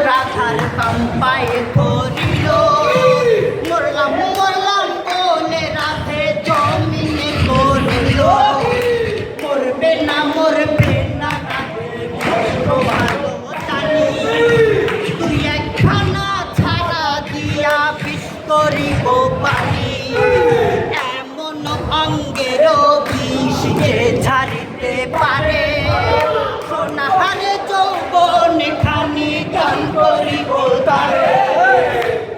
রাধার পাম্পায় করিল মরলাম মরলাম বলে রাধে জমিনে করিল মরবে না রাধে ভালো জানি তুই একখানা ছাড়া দিয়া বিষ করিব পানি এমন অঙ্গের বিষ যে ছাড়িতে পারে সোনাহারে যৌবন খানি গান করিব তারে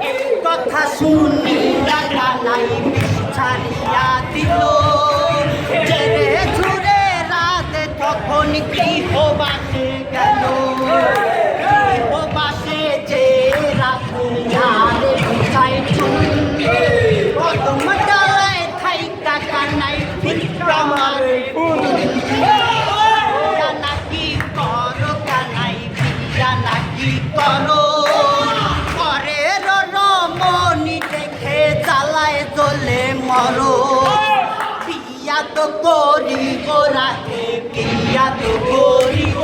এই কথা শুনি রাধা নাই বিষ ছাড়িয়া দিল জেরে ঝুরে রাধে তখন গৃহবাসে গেল গৃহবাসে যে রাধে ঝাড়ে বিছাই চুল কদম ডালায় থাইকা কানাই ভিক্ষা মারে নাকি করো কানাই বিয়া নাকি করো করে রমণী দেখে জ্বালায় জ্বলে মরো বিয়া তো করিব রাধে বিয়া তো করিব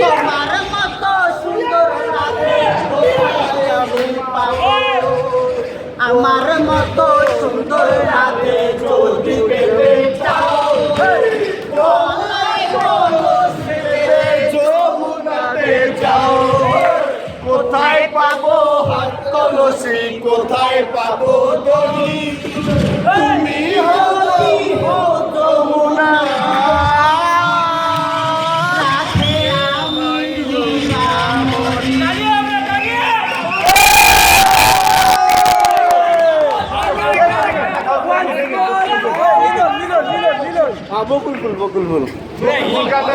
তোমার মতো সুন্দর রাধে কোথায় আমি পাবো আমার মতো সুন্দর রাধে যদি পেতে চাও যমুনাতে যাও কোথায় পাবো হাত কলসি কোথায় পাবো দড়ি তুমি হো যমুনা রাধে আমি বকুল ফুল